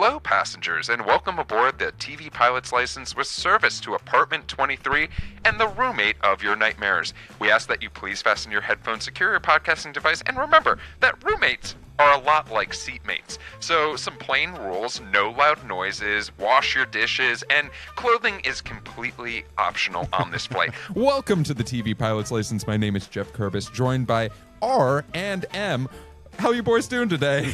Hello, passengers, and welcome aboard the TV Pilot's License with service to Apartment 23 and the roommate of your nightmares. We ask that you please fasten your headphones, secure your podcasting device, and remember that roommates are a lot like seatmates. So some plain rules: no loud noises, wash your dishes, and clothing is completely optional on this flight. Welcome to the TV Pilot's License. My name is Geoff Kerbis, joined by R and M. How you boys doing today?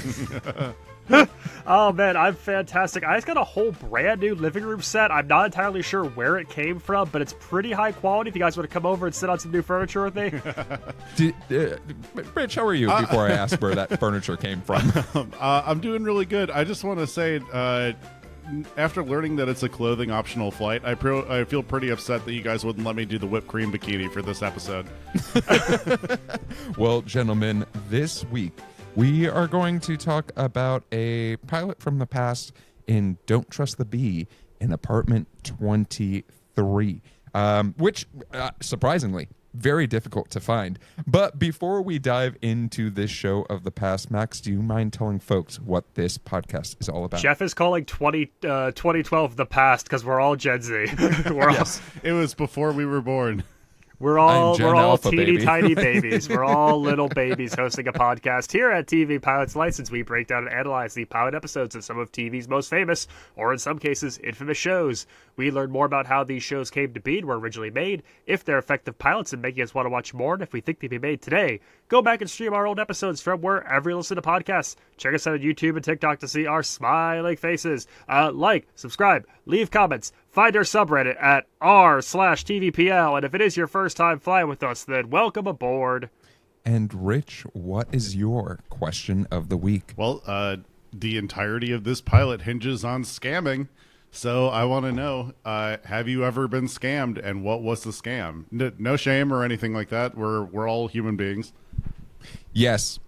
Oh man, I'm fantastic. I just got a whole brand new living room set. I'm not entirely sure where it came from, but it's pretty high quality. If you guys want to come over and sit on some new furniture with me. Rich, how are you? Before I ask where that furniture came from. I'm doing really good. I just want to say, after learning that it's a clothing optional flight, I feel pretty upset that you guys wouldn't let me do the whipped cream bikini for this episode. Well, gentlemen, this week we are going to talk about a pilot from the past in Don't Trust the Bee in Apartment 23, which, surprisingly, very difficult to find. But before we dive into this show of the past, Max, do you mind telling folks what this podcast is all about? Jeff is calling 2012 the past because we're all Gen Z. Yes. It was before we were born. We're all Alpha, teeny baby. tiny babies. We're all little babies hosting a podcast here at TV Pilot's License. We break down and analyze the pilot episodes of some of TV's most famous, or in some cases, infamous shows. We learn more about how these shows came to be and were originally made, if they're effective pilots and making us want to watch more, and if we think they'd be made today. Go back and stream our old episodes from wherever you listen to podcasts. Check us out on YouTube and TikTok to see our smiling faces. Like, subscribe, leave comments, find our subreddit at r/TVPL, and if it is your first time flying with us, then welcome aboard. And Rich, what is your question of the week? Well, the entirety of this pilot hinges on scamming. So I want to know, have you ever been scammed, and what was the scam? No shame or anything like that. We're all human beings. Yes,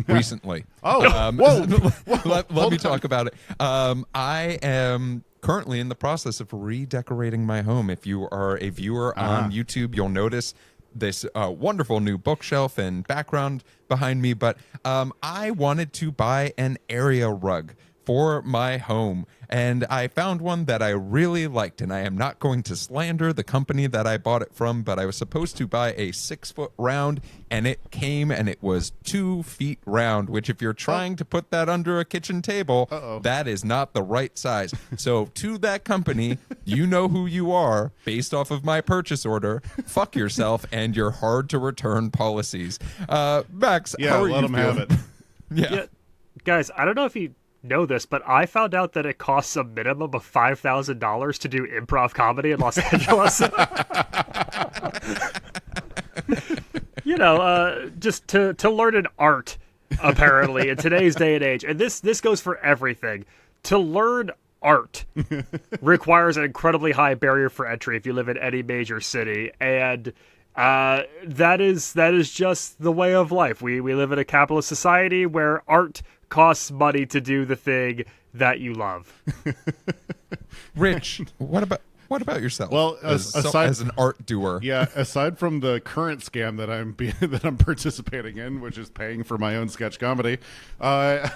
recently. Whoa. Let me talk about it. I am currently in the process of redecorating my home. If you are a viewer on YouTube, you'll notice this wonderful new bookshelf and background behind me. But I wanted to buy an area rug for my home, and I found one that I really liked, and I am not going to slander the company that I bought it from, but I was supposed to buy a 6-foot round, and it came and it was 2 feet round, which if you're trying to put that under a kitchen table, that is not the right size. So to that company, you know who you are based off of my purchase order. Fuck yourself and your hard to return policies. Max, how are you let them have feeling? it. Yeah, guys, I don't know if you know this, but I found out that it costs a minimum of $5,000 to do improv comedy in Los Angeles. You know, just to learn an art, apparently, in today's day and age. And this goes for everything. To learn art requires an incredibly high barrier for entry if you live in any major city. And that is just the way of life. We live in a capitalist society where art costs money to do the thing that you love. Rich, what about yourself? Well, as an art doer, Yeah, aside from the current scam that I'm participating in, which is paying for my own sketch comedy, I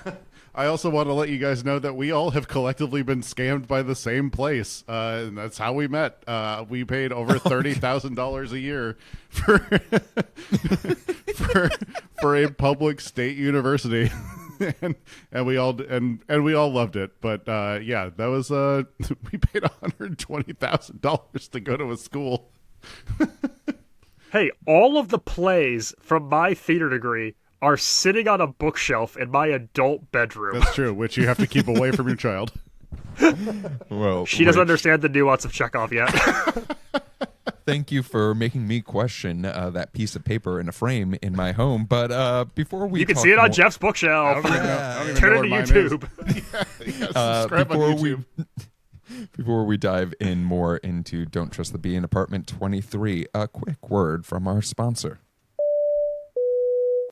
also want to let you guys know that we all have collectively been scammed by the same place, and that's how we met. We paid over $30,000 a year for a public state university. and we all loved it, but that was we paid $120,000 to go to a school. Hey, all of the plays from my theater degree are sitting on a bookshelf in my adult bedroom. That's true, which you have to keep away from your child. Well, She doesn't understand the nuance of Chekhov yet. Thank you for making me question that piece of paper in a frame in my home. But before we You can talk see it on more- Jeff's bookshelf. I don't even Turn know it to where mine YouTube. Subscribe on YouTube. Before we dive in more into Don't Trust the Bee in Apartment 23, a quick word from our sponsor.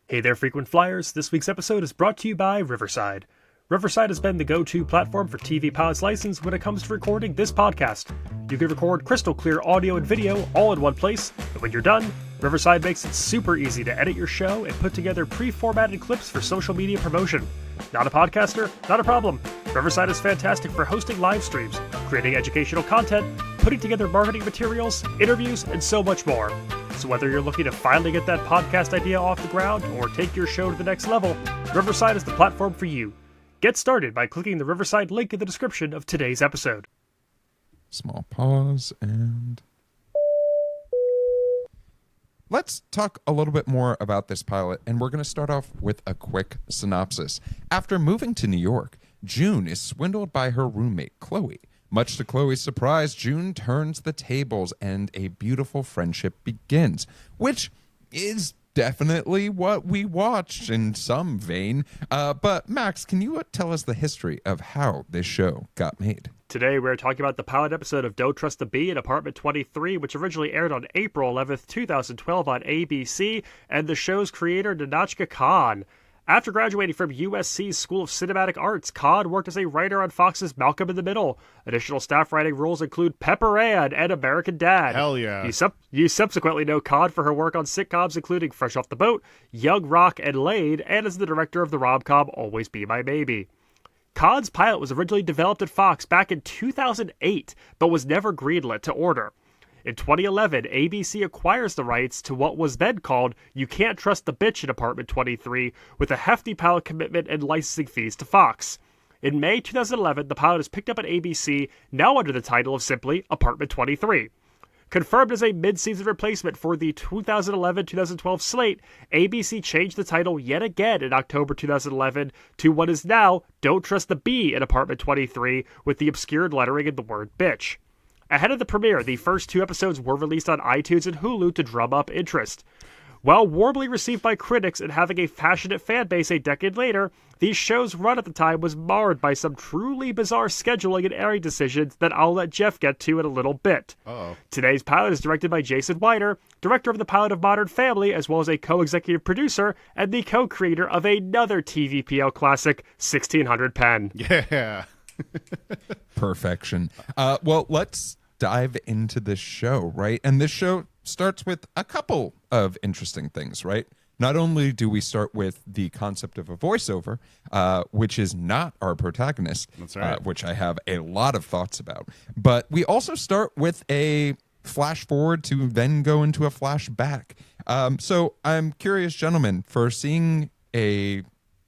Hey there, frequent flyers. This week's episode is brought to you by Riverside. Riverside has been the go-to platform for TV Pilot's License when it comes to recording this podcast. You can record crystal clear audio and video all in one place, and when you're done, Riverside makes it super easy to edit your show and put together pre-formatted clips for social media promotion. Not a podcaster? Not a problem. Riverside is fantastic for hosting live streams, creating educational content, putting together marketing materials, interviews, and so much more. So whether you're looking to finally get that podcast idea off the ground or take your show to the next level, Riverside is the platform for you. Get started by clicking the Riverside link in the description of today's episode. Small pause and... Let's talk a little bit more about this pilot, and we're going to start off with a quick synopsis. After moving to New York, June is swindled by her roommate, Chloe. Much to Chloe's surprise, June turns the tables and a beautiful friendship begins, which is definitely what we watched in some vein. But Max, can you tell us the history of how this show got made? Today we're talking about the pilot episode of Don't Trust the Bee in Apartment 23, which originally aired on April 11th, 2012 on ABC, and the show's creator, Nahnatchka Khan. After graduating from USC's School of Cinematic Arts, Khan worked as a writer on Fox's Malcolm in the Middle. Additional staff writing roles include Pepper Ann and American Dad. Hell yeah. You subsequently know Khan for her work on sitcoms including Fresh Off the Boat, Young Rock, and Laid, and as the director of the rom-com Always Be My Baby. Khan's pilot was originally developed at Fox back in 2008, but was never greenlit to order. In 2011, ABC acquires the rights to what was then called You Can't Trust the Bitch in Apartment 23, with a hefty pilot commitment and licensing fees to Fox. In May 2011, the pilot is picked up at ABC, now under the title of simply Apartment 23. Confirmed as a mid-season replacement for the 2011-2012 slate, ABC changed the title yet again in October 2011 to what is now Don't Trust the Bee in Apartment 23, with the obscured lettering in the word bitch. Ahead of the premiere, the first 2 episodes were released on iTunes and Hulu to drum up interest. While warmly received by critics and having a passionate fan base a decade later, these shows' run at the time was marred by some truly bizarre scheduling and airing decisions that I'll let Geoff get to in a little bit. Uh-oh. Today's pilot is directed by Jason Weiner, director of the pilot of Modern Family, as well as a co-executive producer and the co-creator of another TVPL classic, 1600 Penn. Yeah. Perfection. Well, let's dive into this show, right? And this show starts with a couple of interesting things, right? Not only do we start with the concept of a voiceover, which is not our protagonist, That's right. Which I have a lot of thoughts about, but we also start with a flash forward to then go into a flashback. So I'm curious, gentlemen, for seeing an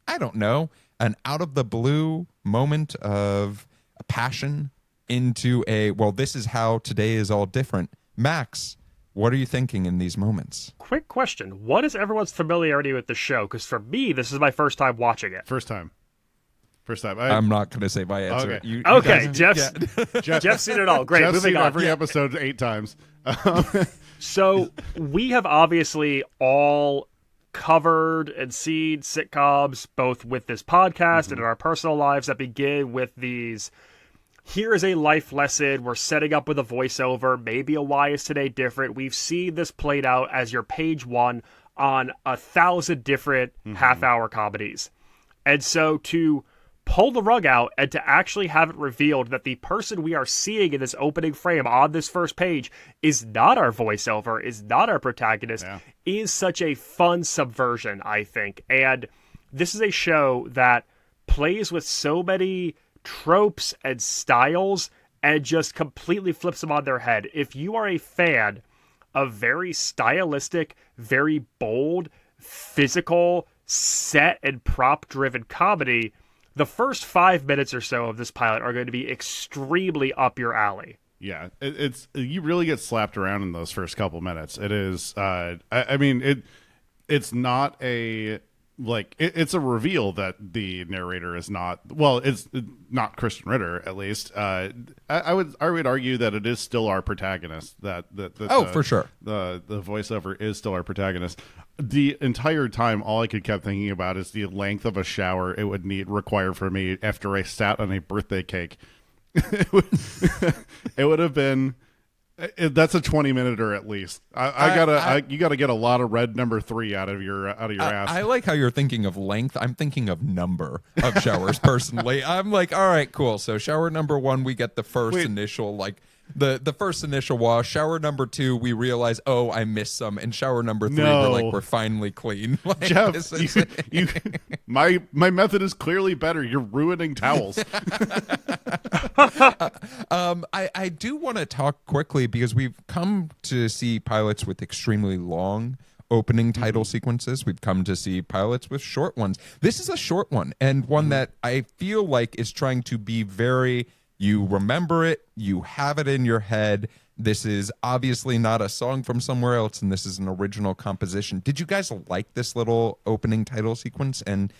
out of the blue moment of passion into this is how today is all different. Max, what are you thinking in these moments? Quick question. What is everyone's familiarity with the show? Because for me, this is my first time watching it. First time. I'm not going to say my answer. Okay. You Okay, guys- Jeff's seen it all. Great, Jeff's moving seen on. every episode 8 times. So we have obviously all covered and seen sitcoms, both with this podcast and in our personal lives, that begin with these, here is a life lesson, we're setting up with a voiceover, maybe a why is today different. We've seen this played out as your page 1 on 1,000 different half-hour comedies. And so to pull the rug out and to actually have it revealed that the person we are seeing in this opening frame on this first page is not our voiceover, is not our protagonist, is such a fun subversion, I think. And this is a show that plays with so many tropes and styles and just completely flips them on their head. If you are a fan of very stylistic, very bold, physical, set and prop driven comedy, the first 5 minutes or so of this pilot are going to be extremely up your alley. Yeah, it's you really get slapped around in those first couple minutes. It is, it's not a it's a reveal that the narrator is not. Well, it's not Krysten Ritter, at least. I would argue that it is still our protagonist. For sure, the voiceover is still our protagonist. The entire time, all I kept thinking about is the length of a shower it would require for me after I sat on a birthday cake. It would have been. That's a 20-minuter at least. You gotta get a lot of red number 3 out of your ass. I like how you're thinking of length. I'm thinking of number of showers personally. I'm like, all right, cool. So shower number 1, we get the first initial The first initial wash, shower number 2, we realize, oh, I missed some, and shower number 3, No. we're like, we're finely clean. Like, Jeff, this is- my method is clearly better. You're ruining towels. I do want to talk quickly because we've come to see pilots with extremely long opening title sequences. We've come to see pilots with short ones. This is a short one, and one that I feel like is trying to be very, you remember it, you have it in your head. This is obviously not a song from somewhere else, and this is an original composition. Did you guys like this little opening title sequence and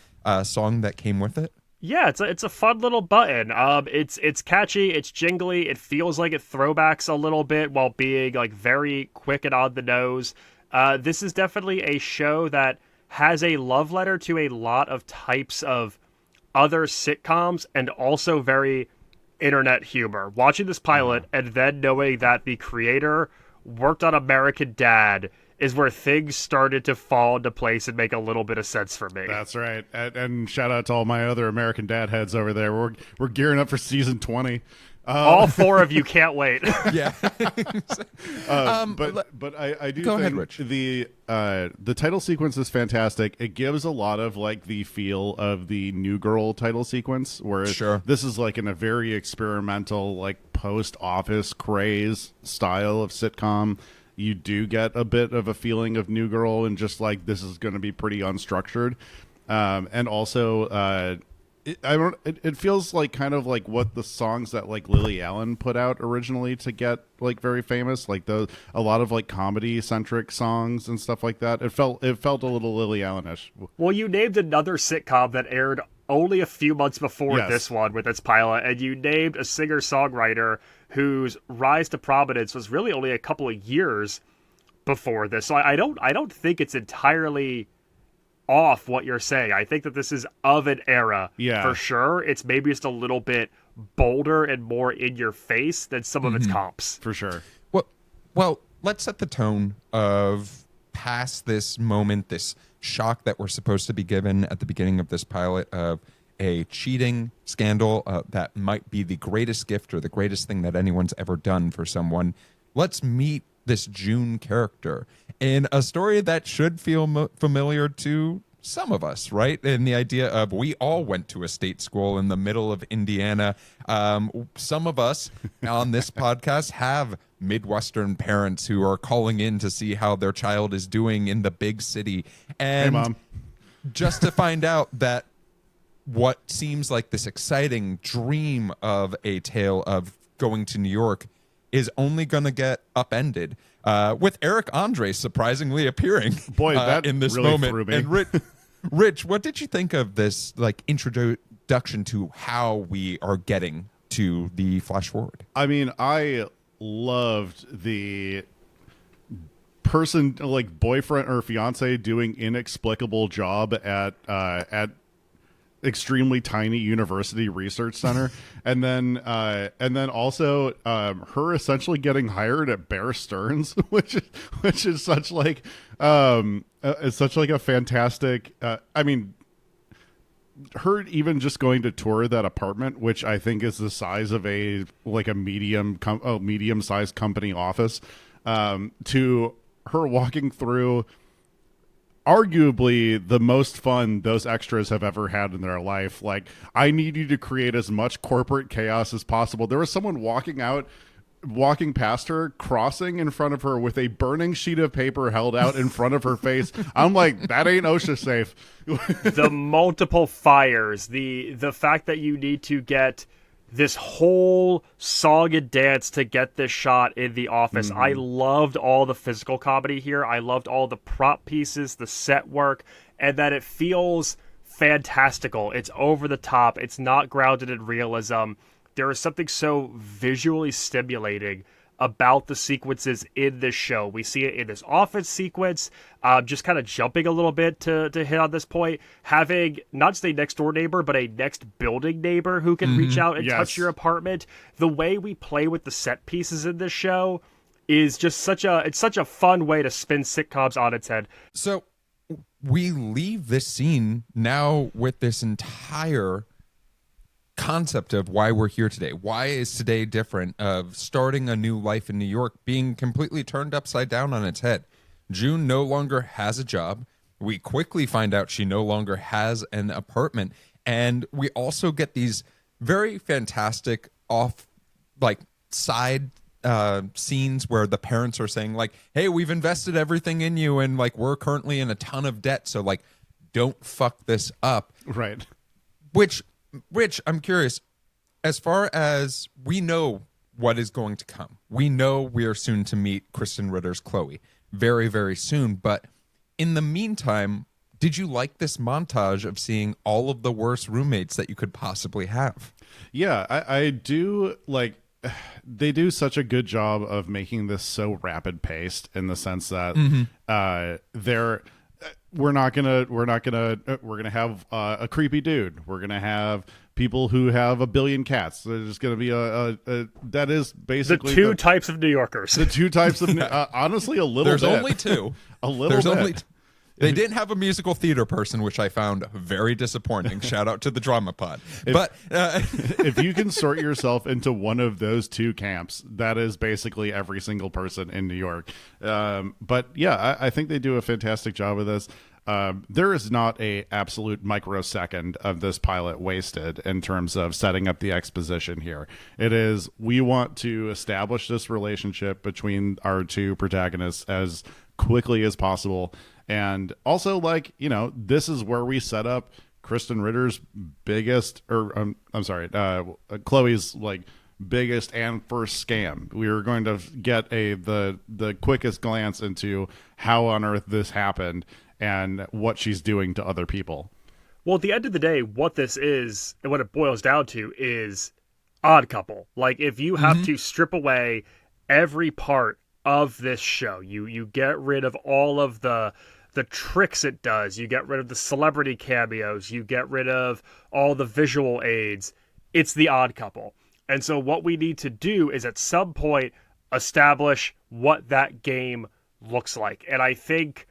song that came with it? Yeah, it's a fun little button. It's catchy, it's jingly, it feels like it throwbacks a little bit while being like very quick and on the nose. This is definitely a show that has a love letter to a lot of types of other sitcoms and also very internet humor. Watching this pilot and then knowing that the creator worked on American Dad is where things started to fall into place and make a little bit of sense for me. That's right. And shout out to all my other American Dad heads over there. We're gearing up for season 20. All 4 of you can't wait. Yeah. But I do Go think ahead, Rich. The title sequence is fantastic. It gives a lot of like the feel of the New Girl title sequence, where Sure. this is like in a very experimental, like post-office craze style of sitcom. You do get a bit of a feeling of New Girl, and just like this is going to be pretty unstructured, and also. It feels like kind of like what the songs that like Lily Allen put out originally to get like very famous, like a lot of like comedy centric songs and stuff like that. It felt a little Lily Allen-ish. Well, you named another sitcom that aired only a few months before Yes. this one with its pilot, and you named a singer-songwriter whose rise to prominence was really only a couple of years before this. So I don't think it's entirely off what you're saying. I think that this is of an era, Yeah. for sure. It's maybe just a little bit bolder and more in your face than some of its comps. For sure. Well, let's set the tone of past this moment, this shock that we're supposed to be given at the beginning of this pilot of a cheating scandal that might be the greatest gift or the greatest thing that anyone's ever done for someone. Let's meet this June character in a story that should feel familiar to some of us, right? And the idea of we all went to a state school in the middle of Indiana. Some of us on this podcast have Midwestern parents who are calling in to see how their child is doing in the big city. And Hey, Mom. just to find out that what seems like this exciting dream of a tale of going to New York is only going to get upended with Eric Andre surprisingly appearing Boy, that in this really moment. threw me. And Rich, what did you think of this like introduction to how we are getting to the flash forward? I mean, I loved the person, like boyfriend or fiance, doing inexplicable job at extremely tiny university research center, and then also her essentially getting hired at Bear Stearns, which is such like it's such like a fantastic. I mean, her even just going to tour that apartment, which I think is the size of a like a medium sized company office, to her walking through arguably the most fun those extras have ever had in their life. Like, I need you to create as much corporate chaos as possible. There was someone walking past her, crossing in front of her with a burning sheet of paper held out in front of her face. I'm like, that ain't OSHA safe. The multiple fires, the fact that you need to get this whole song and dance to get this shot in the office. I loved all the physical comedy here. I loved all the prop pieces, the set work, and that it feels fantastical. It's over the top. It's not grounded in realism. There is something so visually stimulating about the sequences in this show. We see it in this office sequence, just kind of jumping a little bit to hit on this point, having not just a next door neighbor, but a next building neighbor who can reach out and Yes. touch your apartment. The way we play with the set pieces in this show is just such a fun way to spin sitcoms on its head. So we leave this scene now with this entire concept of why we're here today. Why is today different, of starting a new life in New York being completely turned upside down on its head. June no longer has a job. We quickly find out she no longer has an apartment. And we also get these very fantastic side scenes where the parents are saying like, hey, we've invested everything in you and like we're currently in a ton of debt, so like don't fuck this up. Right. Which, Rich, I'm curious, as far as we know what is going to come, we know we are soon to meet Krysten Ritter's Chloe very, very soon. But in the meantime, did you like this montage of seeing all of the worst roommates that you could possibly have? Yeah, I do. Like, they do such a good job of making this so rapid paced in the sense that we're gonna have a creepy dude. We're gonna have people who have a billion cats. There's gonna be that is basically the two types of New Yorkers. The two types of honestly, a little. There's bit. only two. A little bit. They didn't have a musical theater person, which I found very disappointing. Shout out to the Drama Pod. But if you can sort yourself into one of those two camps, that is basically every single person in New York. But yeah, I think they do a fantastic job of this. There is not a absolute microsecond of this pilot wasted in terms of setting up the exposition here. It is, we want to establish this relationship between our two protagonists as quickly as possible. And also, like, you know, this is where we set up Krysten Ritter's biggest, or Chloe's like biggest and first scam. We were going to get the quickest glance into how on earth this happened and what she's doing to other people. Well, at the end of the day, what this is and what it boils down to is Odd Couple. Like, if you have to strip away every part of this show, you get rid of all of the tricks it does, you get rid of the celebrity cameos, you get rid of all the visual aids, it's the Odd Couple. And so what we need to do is at some point establish what that game looks like. And I think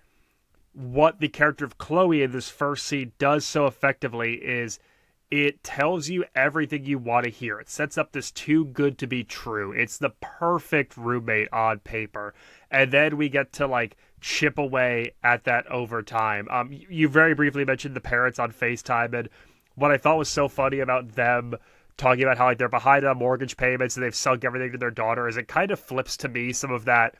what the character of Chloe in this first scene does so effectively is it tells you everything you want to hear. It sets up this too good to be true. It's the perfect roommate on paper. And then we get to like chip away at that over time. You very briefly mentioned the parents on FaceTime, and what I thought was so funny about them talking about how like they're behind on mortgage payments and they've sunk everything to their daughter is it kind of flips to me some of that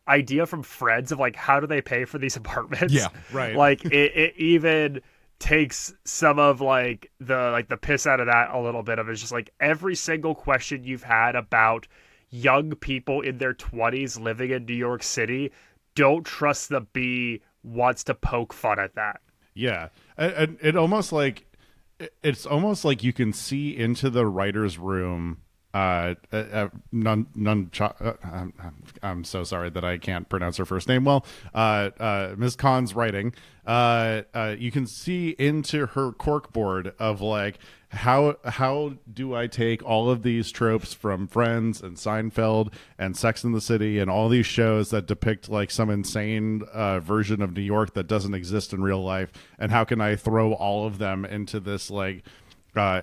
idea from Friends of like, how do they pay for these apartments? Yeah, right. Like it even takes some of like the piss out of that a little bit of it. It's just like every single question you've had about young people in their 20s living in New York City, don't trust the B wants to poke fun at that. Yeah. And it's almost like you can see into the writer's room. I'm so sorry that I can't pronounce her first name well. Ms. Khan's writing. You can see into her corkboard of like, how do I take all of these tropes from Friends and Seinfeld and Sex and the City and all these shows that depict like some insane version of New York that doesn't exist in real life, and how can I throw all of them into this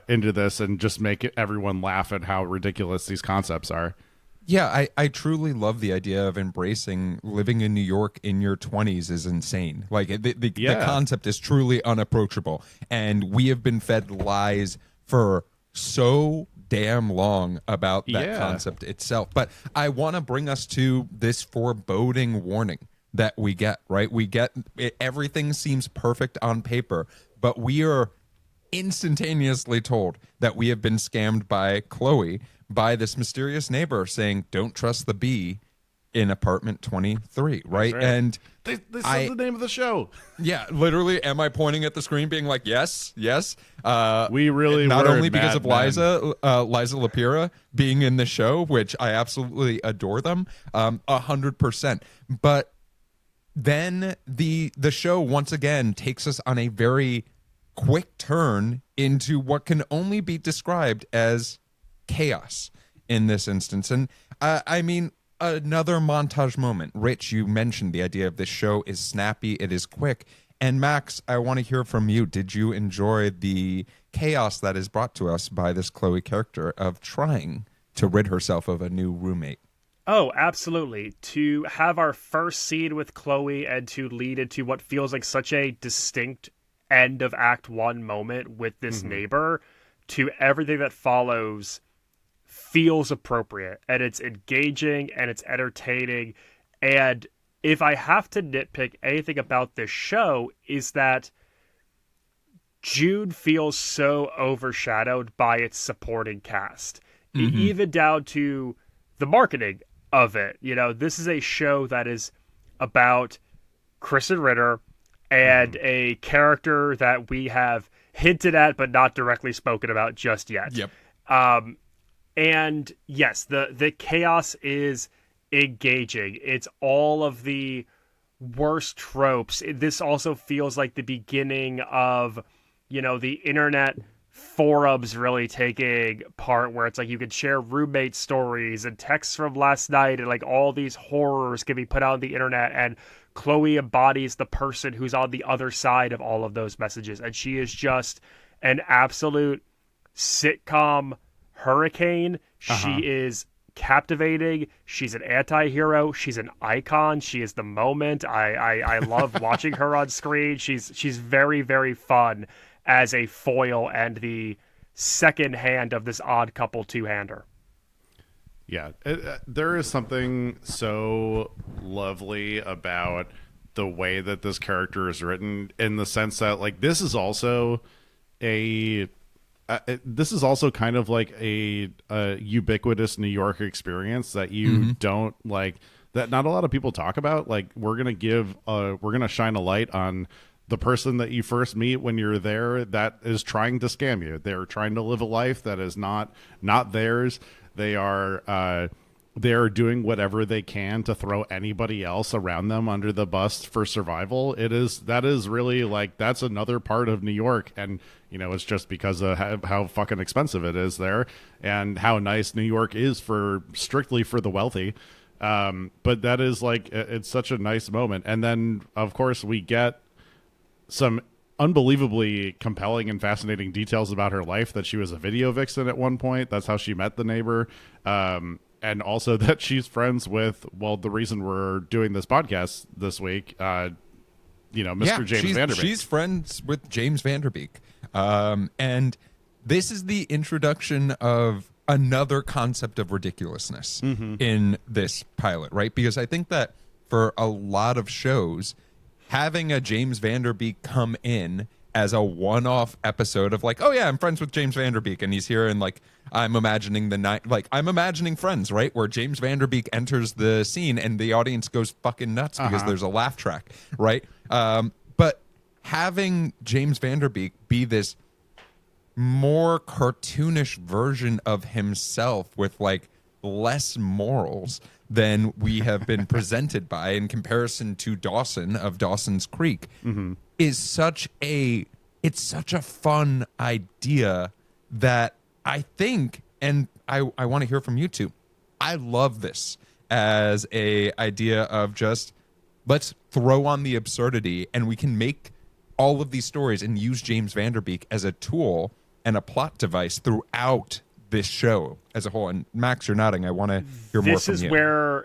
into this and just make everyone laugh at how ridiculous these concepts are. Yeah, I truly love the idea of embracing living in New York in your 20s is insane. Like, the concept is truly unapproachable. And we have been fed lies for so damn long about that concept itself. But I want to bring us to this foreboding warning that we get, right? We get it, everything seems perfect on paper, but we are instantaneously told that we have been scammed by Chloe, by this mysterious neighbor saying, don't trust the B in apartment 23, right? And they said the name of the show. Yeah, literally, am I pointing at the screen being like, yes? We really not were only because of men. Liza Lapira being in the show, which I absolutely adore them, 100%. But then the show once again takes us on a very quick turn into what can only be described as chaos in this instance. And I mean, another montage moment. Rich, you mentioned the idea of this show is snappy, it is quick, And Max, I want to hear from you. Did you enjoy the chaos that is brought to us by this Chloe character of trying to rid herself of a new roommate? Oh, absolutely. To have our first scene with Chloe and to lead into what feels like such a distinct end of Act 1 moment with this neighbor, to everything that follows feels appropriate. And it's engaging and it's entertaining. And if I have to nitpick anything about this show, is that June feels so overshadowed by its supporting cast, even down to the marketing of it. You know, this is a show that is about Krysten Ritter and a character that we have hinted at but not directly spoken about just yet. Yep. And yes, the chaos is engaging. It's all of the worst tropes. This also feels like the beginning of, you know, the internet forums really taking part, where it's like you can share roommate stories and texts from last night, and like all these horrors can be put out on the internet, and Chloe embodies the person who's on the other side of all of those messages, and she is just an absolute sitcom hurricane. She is captivating. She's an anti-hero. She's an icon. She is the moment. I love watching her on screen. She's very, very fun as a foil and the second hand of this odd couple two-hander. Yeah, there is something so lovely about the way that this character is written, in the sense that, like, this is also kind of like a ubiquitous New York experience that you don't, like, that not a lot of people talk about. Like, we're gonna shine a light on the person that you first meet when you're there that is trying to scam you. They're trying to live a life that is not theirs. They're doing whatever they can to throw anybody else around them under the bus for survival. That is really, like, that's another part of New York. And, you know, it's just because of how fucking expensive it is there, and how nice New York is strictly for the wealthy. But that is, like, it's such a nice moment. And then, of course, we get some unbelievably compelling and fascinating details about her life, that she was a video vixen at one point. That's how she met the neighbor. And also that she's friends with, well, the reason we're doing this podcast this week, Mr. James Van Der Beek. She's friends with James Van Der Beek. And this is the introduction of another concept of ridiculousness in this pilot, right? Because I think that for a lot of shows, having a James Van Der Beek come in as a one-off episode of, like, oh yeah, I'm friends with James Van Der Beek, and he's here, and, like, I'm imagining I'm imagining Friends, right, where James Van Der Beek enters the scene and the audience goes fucking nuts because there's a laugh track, right? But having James Van Der Beek be this more cartoonish version of himself with, like, less morals than we have been presented by, in comparison to Dawson of Dawson's Creek, is such a fun idea that I think, and I want to hear from you too, I love this as a idea of just, let's throw on the absurdity, and we can make all of these stories and use James Van Der Beek as a tool and a plot device throughout this show as a whole. And Max, you're nodding. I want to hear more from you.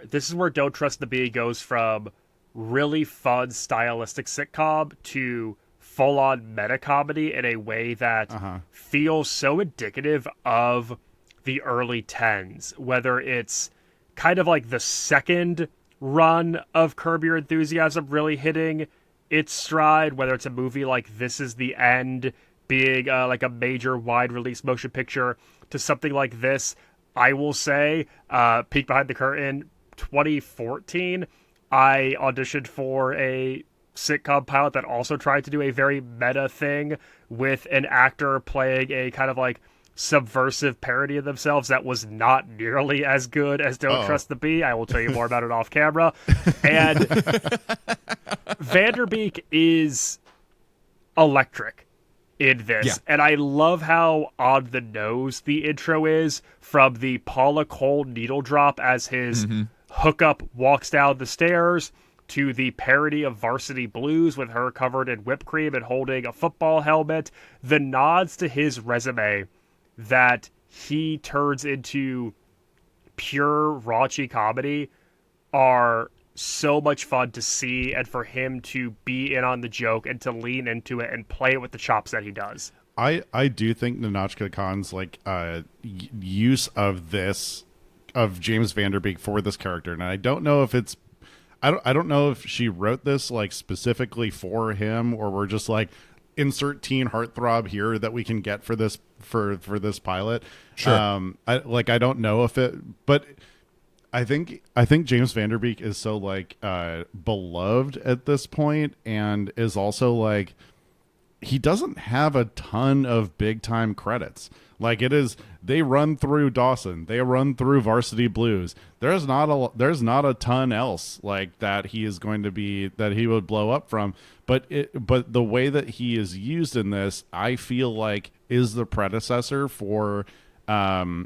This is where Don't Trust the Bee goes from really fun stylistic sitcom to full-on meta comedy in a way that feels so indicative of the early 10s, whether it's kind of like the second run of Curb Your Enthusiasm really hitting its stride, whether it's a movie like This Is the End being like a major wide release motion picture, to something like this. I will say, peek behind the curtain, 2014, I auditioned for a sitcom pilot that also tried to do a very meta thing with an actor playing a kind of like subversive parody of themselves that was not nearly as good as Don't Trust the Bee. I will tell you more about it off camera. And Van Der Beek is electric in this. Yeah. And I love how on the nose the intro is, from the Paula Cole needle drop as his hookup walks down the stairs, to the parody of Varsity Blues with her covered in whipped cream and holding a football helmet, the nods to his resume that he turns into pure raunchy comedy are so much fun to see, and for him to be in on the joke and to lean into it and play it with the chops that he does. I do think Nahnatchka Khan's like use of James Van Der Beek for this character, and I don't know if it's I don't know if she wrote this like specifically for him, or we're just like insert teen heartthrob here that we can get for this this pilot. Sure. I don't know if it, but I think James Van Der Beek is so like beloved at this point, and is also like he doesn't have a ton of big time credits. Like they run through Dawson, they run through Varsity Blues. There's not a ton else like that he is going to be that he would blow up from. But the way that he is used in this, I feel like is the predecessor for using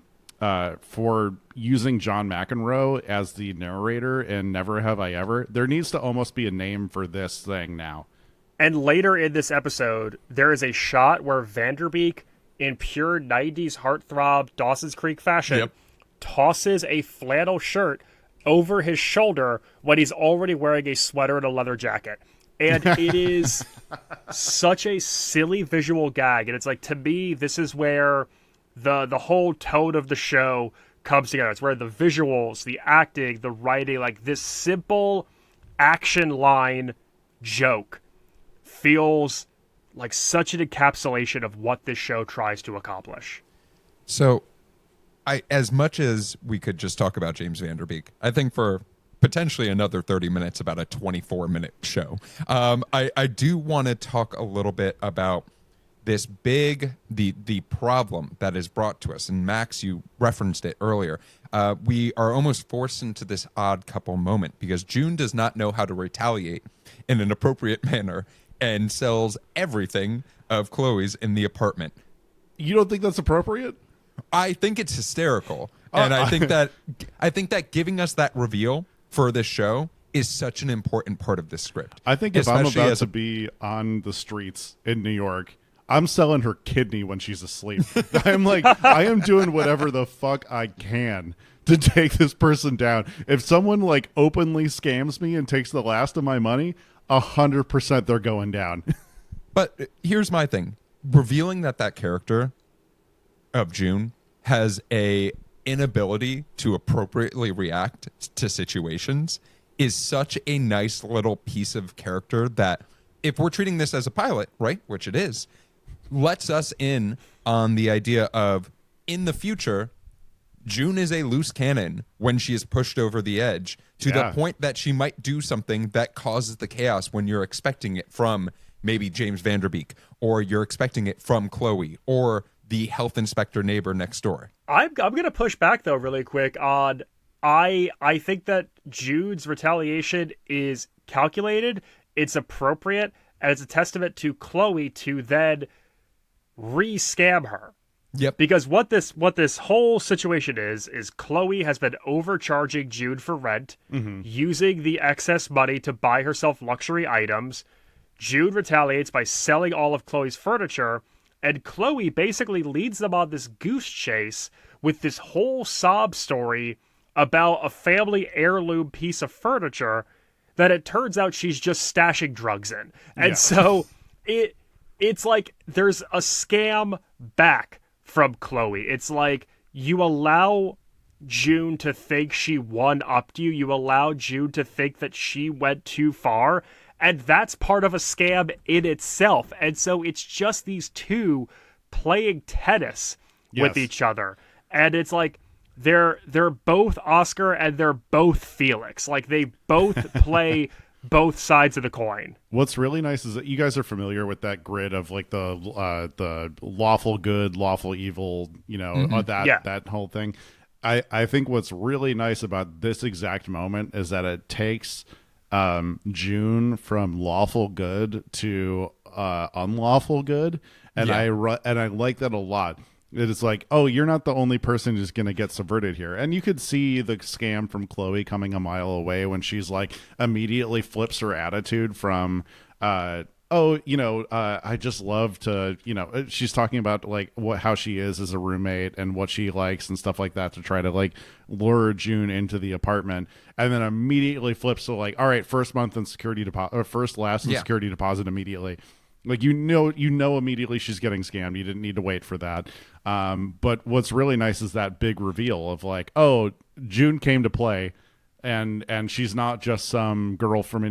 John McEnroe as the narrator in Never Have I Ever. There needs to almost be a name for this thing now. And later in this episode, there is a shot where Van Der Beek, in pure 90s heartthrob Dawson's Creek fashion, tosses a flannel shirt over his shoulder when he's already wearing a sweater and a leather jacket. And it is such a silly visual gag. And it's like, to me, this is where the whole tone of the show comes together. It's where the visuals, the acting, the writing, like this simple action line joke feels like such an encapsulation of what this show tries to accomplish. So, as much as we could just talk about James Van Der Beek, I think for potentially another 30 minutes about a 24-minute show, I do want to talk a little bit about this the problem that is brought to us. And Max, you referenced it earlier. We are almost forced into this odd couple moment because June does not know how to retaliate in an appropriate manner and sells everything of Chloe's in the apartment. You don't think that's appropriate? I think it's hysterical. And I think that giving us that reveal for this show is such an important part of this script. I think if I'm about to be on the streets in New York, I'm selling her kidney when she's asleep. I'm like, I am doing whatever the fuck I can to take this person down. If someone like openly scams me and takes the last of my money, 100% they're going down. But here's my thing. Revealing that character of June has a inability to appropriately react to situations is such a nice little piece of character that if we're treating this as a pilot, right, which it is, lets us in on the idea of in the future, June is a loose cannon when she is pushed over the edge to the point that she might do something that causes the chaos when you're expecting it from maybe James Van Der Beek, or you're expecting it from Chloe, or the health inspector neighbor next door. I'm going to push back, though, really quick on I think that Jude's retaliation is calculated, it's appropriate, and it's a testament to Chloe to then re-scam her. Yep. Because what this whole situation is Chloe has been overcharging Jude for rent, using the excess money to buy herself luxury items. Jude retaliates by selling all of Chloe's furniture, and Chloe basically leads them on this goose chase with this whole sob story about a family heirloom piece of furniture that it turns out she's just stashing drugs in. And so it's like there's a scam back from Chloe. It's like you allow June to think she one-upped you. You allow June to think that she went too far. And that's part of a scam in itself. And so it's just these two playing tennis with each other. And it's like they're both Oscar and they're both Felix. Like they both play both sides of the coin. What's really nice is that you guys are familiar with that grid of like the lawful good, lawful evil, that whole thing. I think what's really nice about this exact moment is that it takes June from lawful good to unlawful good, and I like that a lot. It is like, oh, you're not the only person who's going to get subverted here. And you could see the scam from Chloe coming a mile away when she's like immediately flips her attitude from, I just love to, she's talking about like how she is as a roommate and what she likes and stuff like that to try to like lure June into the apartment, and then immediately flips to like, all right, first month in security deposit, or first last in security deposit immediately. Like, immediately she's getting scammed. You didn't need to wait for that. But what's really nice is that big reveal of like, oh, June came to play, and she's not just some girl from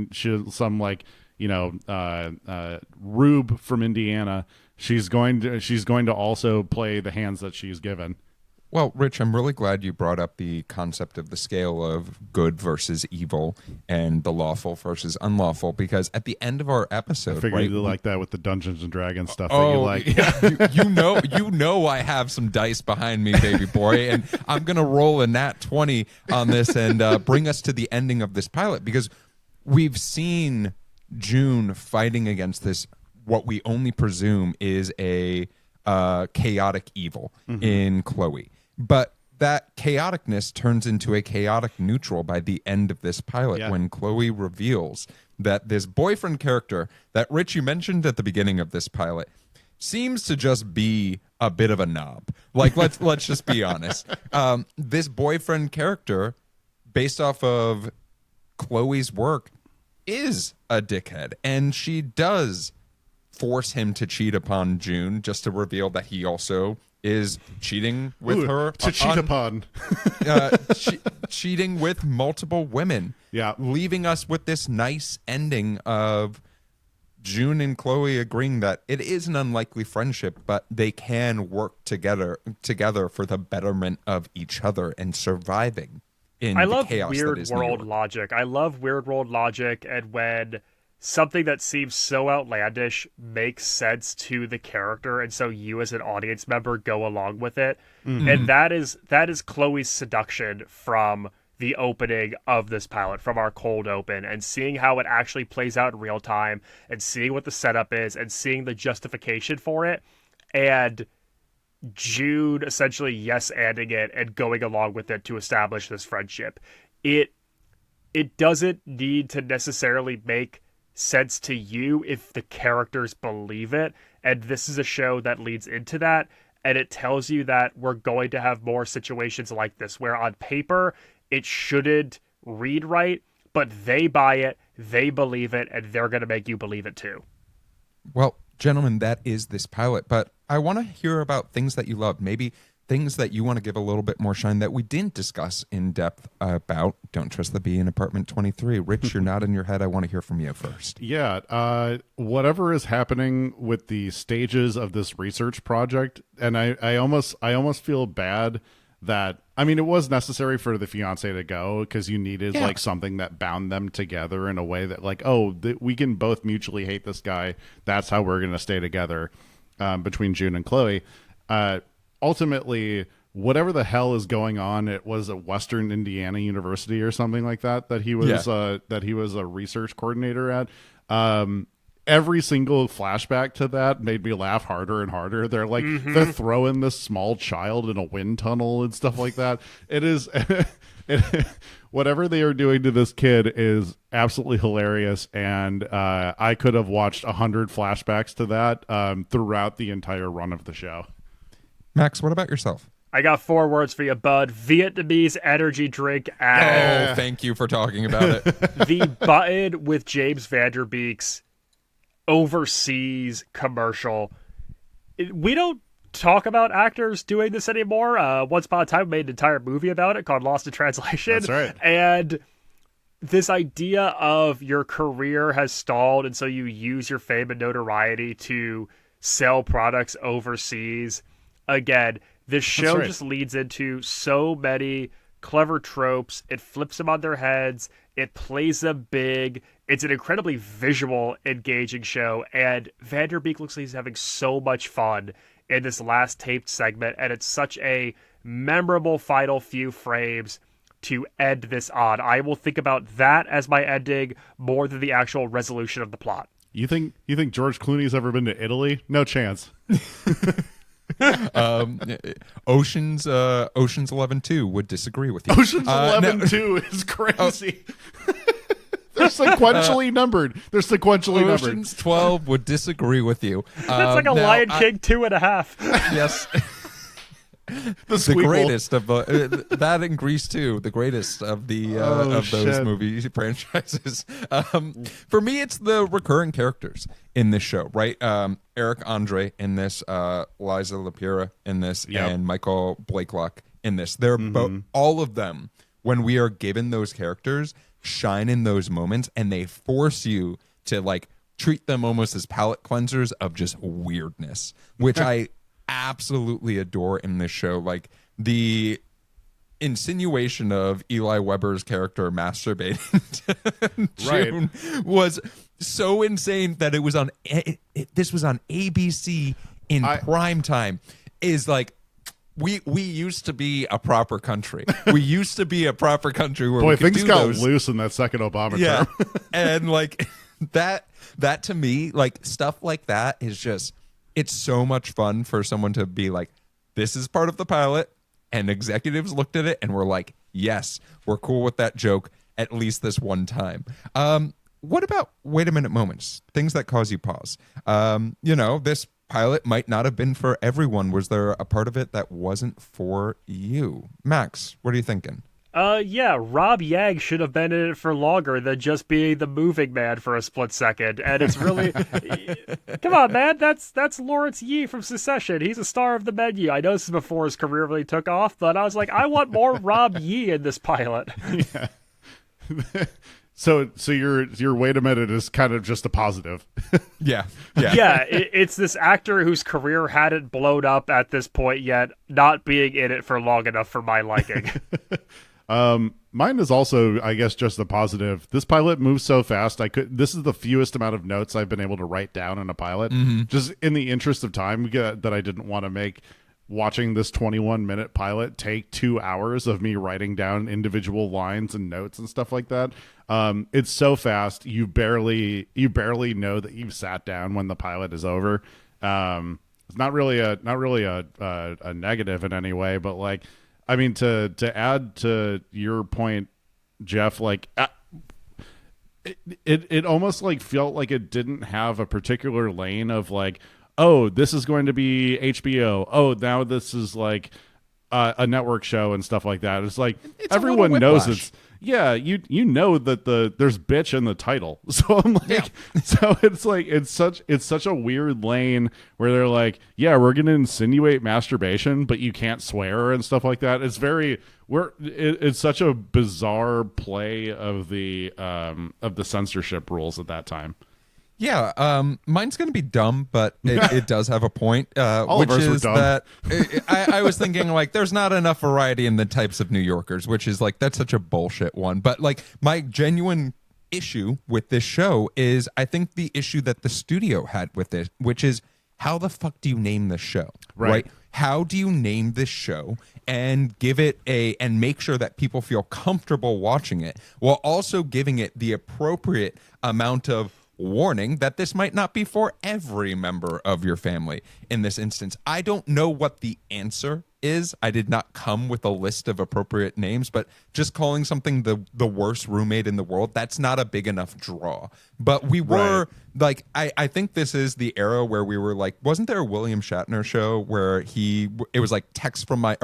Rube from Indiana. She's going to also play the hands that she's given. Well, Rich, I'm really glad you brought up the concept of the scale of good versus evil and the lawful versus unlawful, because at the end of our episode, I figured right, you like that with the Dungeons and Dragons stuff that you like. Yeah, you know I have some dice behind me, baby boy, and I'm going to roll a nat 20 on this and bring us to the ending of this pilot, because we've seen June fighting against this, what we only presume is a chaotic evil in Chloe. But that chaoticness turns into a chaotic neutral by the end of this pilot, when Chloe reveals that this boyfriend character that Rich, you mentioned at the beginning of this pilot, seems to just be a bit of a knob. Like, let's just be honest. This boyfriend character, based off of Chloe's work, is a dickhead, and she does force him to cheat upon June just to reveal that he also is cheating with her. To cheat upon. Cheating with multiple women. Yeah. Leaving us with this nice ending of June and Chloe agreeing that it is an unlikely friendship, but they can work together for the betterment of each other and surviving in the chaos that is New York. I love weird world logic, and when something that seems so outlandish makes sense to the character, and so you as an audience member go along with it. And that is Chloe's seduction from the opening of this pilot, from our cold open, and seeing how it actually plays out in real time, and seeing what the setup is, and seeing the justification for it, and June essentially yes-anding it and going along with it to establish this friendship. It doesn't need to necessarily make sense to you if the characters believe it, and this is a show that leads into that, and it tells you that we're going to have more situations like this where on paper it shouldn't read right, but they buy it, they believe it, and they're going to make you believe it too. Well, gentlemen, that is this pilot, but I want to hear about things that you love, maybe things that you want to give a little bit more shine that we didn't discuss in depth about Don't Trust the Bee in Apartment 23. Rich, you're nodding your head. I want to hear from you first. Yeah, whatever is happening with the stages of this research project, and I almost feel bad that, I mean, it was necessary for the fiance to go because you needed like something that bound them together in a way that like, we can both mutually hate this guy. That's how we're going to stay together between June and Chloe. Ultimately, whatever the hell is going on, it was at Western Indiana University or something like that he was a research coordinator at. Every single flashback to that made me laugh harder and harder. They're like they're throwing this small child in a wind tunnel and stuff like that. It is whatever they are doing to this kid is absolutely hilarious, and I could have watched 100 flashbacks to that throughout the entire run of the show. Max, what about yourself? I got 4 words for you, bud. Vietnamese energy drink ad. Oh, thank you for talking about it. The button with James Van Der Beek's overseas commercial. We don't talk about actors doing this anymore. Once upon a time, we made an entire movie about it called Lost in Translation. That's right. And this idea of your career has stalled, and so you use your fame and notoriety to sell products overseas. Again, this show just leads into so many clever tropes. It flips them on their heads. It plays them big. It's an incredibly visual, engaging show. And Van Der Beek looks like he's having so much fun in this last taped segment. And it's such a memorable final few frames to end this on. I will think about that as my ending more than the actual resolution of the plot. You think George Clooney's ever been to Italy? No chance. Ocean's 11 2 would disagree with you. Ocean's 11 2 is crazy. They're sequentially numbered. Ocean's 12 would disagree with you. That's like a Lion King 2.5. Yes. The greatest of that and Grease 2, the greatest of the of those movie franchises. For me, it's the recurring characters in this show, right? Eric Andre in this, Liza Lapira in this, and Michael Blakelock in this. They're both, all of them, when we are given those characters, shine in those moments, and they force you to like treat them almost as palate cleansers of just weirdness, which I absolutely adore in this show. Like the insinuation of Eli Weber's character masturbating to June was so insane that it was on this was on ABC in prime time. Is like we used to be a proper country. We used to be a proper country where boy, we could things got loose in that second Obama term. And like that to me, like stuff like that is just, it's so much fun for someone to be like, this is part of the pilot, and executives looked at it and were like, yes, we're cool with that joke at least this one time. What about wait a minute moments, things that cause you pause? This pilot might not have been for everyone. Was there a part of it that wasn't for you? Max, what are you thinking? Yeah, Rob Yag should have been in it for longer than just being the moving man for a split second. And it's really, come on, man, that's Lawrence Yee from Secession. He's a star of the menu. I know this is before his career really took off, but I was like, I want more Rob Yee in this pilot. Yeah. So your wait a minute is kind of just a positive. Yeah. It's this actor whose career hadn't blown up at this point yet, not being in it for long enough for my liking. Mine is also, I guess, just a positive. This pilot moves so fast. This is the fewest amount of notes I've been able to write down in a pilot, just in the interest of time that I didn't want to make watching this 21-minute pilot take 2 hours of me writing down individual lines and notes and stuff like that. It's so fast. You barely know that you've sat down when the pilot is over. It's not really a negative in any way, but like, I mean, to add to your point, Jeff, like it almost like felt like it didn't have a particular lane of like, oh, this is going to be HBO. Oh, now this is like a network show and stuff like that. It's like everyone knows it's you know that there's bitch in the title. So I'm like, so it's like it's such a weird lane where they're like, yeah, we're gonna insinuate masturbation, but you can't swear and stuff like that. It's it's such a bizarre play of the censorship rules at that time. Yeah, mine's going to be dumb, but it does have a point, All which of ours were is dumb. that I was thinking, like, there's not enough variety in the types of New Yorkers, which is, like, that's such a bullshit one. But, like, my genuine issue with this show is I think the issue that the studio had with it, which is how the fuck do you name this show, right? How do you name this show and give it and make sure that people feel comfortable watching it while also giving it the appropriate amount of warning that this might not be for every member of your family in this instance? I don't know what the answer is. I did not come with a list of appropriate names, but just calling something the worst roommate in the world, that's not a big enough draw. But we were like, I think this is the era where we were like, wasn't there a William Shatner show where it was like tweets from my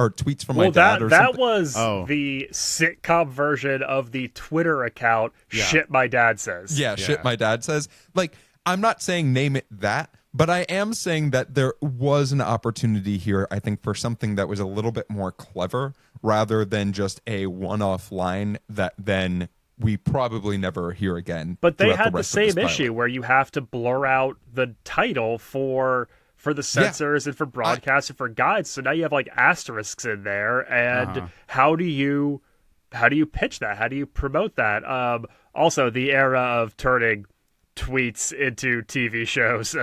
dad or something? That was the sitcom version of the Twitter account, Shit My Dad Says. Yeah, Shit My Dad Says. Like, I'm not saying name it that, but I am saying that there was an opportunity here, I think, for something that was a little bit more clever rather than just a one-off line that then we probably never hear again. But they had the same issue where you have to blur out the title for the censors and for broadcast and for guides. So now you have like asterisks in there. And how do you pitch that? How do you promote that? Also, the era of turning tweets into TV shows.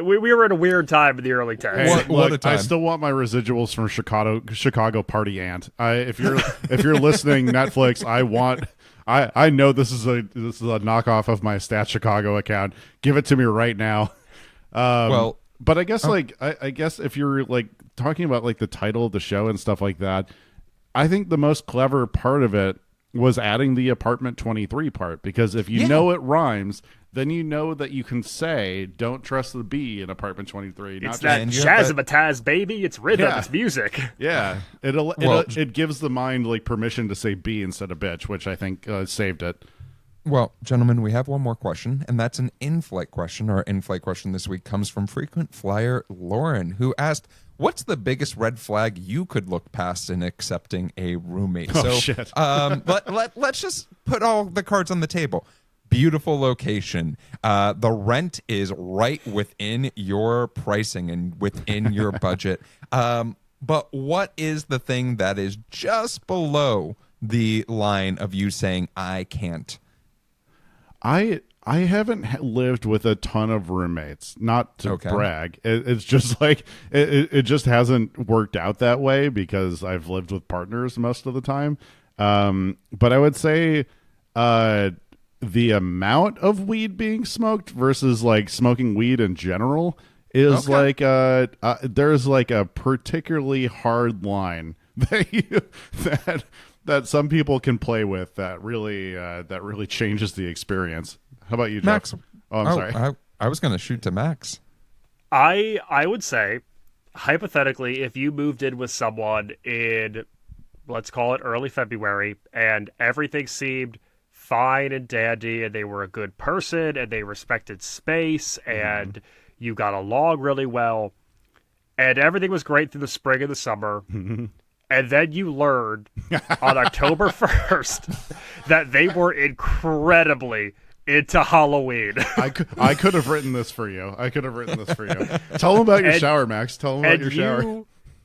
We were in a weird time in the early 10s. Hey, what a time. I still want my residuals from Chicago Party Ant. If you're listening, Netflix, I know this is a knockoff of my Stat Chicago account. Give it to me right now. But I guess I guess if you're like talking about like the title of the show and stuff like that, I think the most clever part of it was adding the apartment 23 part, because if you know it rhymes, then you know that you can say "Don't trust the bee" in apartment 23. It's that jazzmatazz, baby. It's rhythm. It's music. Yeah, it gives the mind like permission to say "bee" instead of "bitch," which I think saved it. Well, gentlemen, we have one more question, and that's an in-flight question. Our in-flight question this week comes from frequent flyer Lauren, who asked, what's the biggest red flag you could look past in accepting a roommate? Shit. Let's just put all the cards on the table. Beautiful location. The rent is right within your pricing and within your budget. But what is the thing that is just below the line of you saying, I can't? I haven't lived with a ton of roommates, not to brag. It's just like it just hasn't worked out that way because I've lived with partners most of the time. But I would say the amount of weed being smoked versus like smoking weed in general is like there's like a particularly hard line that some people can play with that really changes the experience. How about you, Jeff? Max? Oh, I'm sorry. I was going to shoot to Max. I would say, hypothetically, if you moved in with someone in, let's call it early February, and everything seemed fine and dandy, and they were a good person, and they respected space, and you got along really well, and everything was great through the spring and the summer, and then you learned on October 1st that they were incredibly into Halloween. I could have written this for you. Tell them about your shower, Max. Tell them about your shower.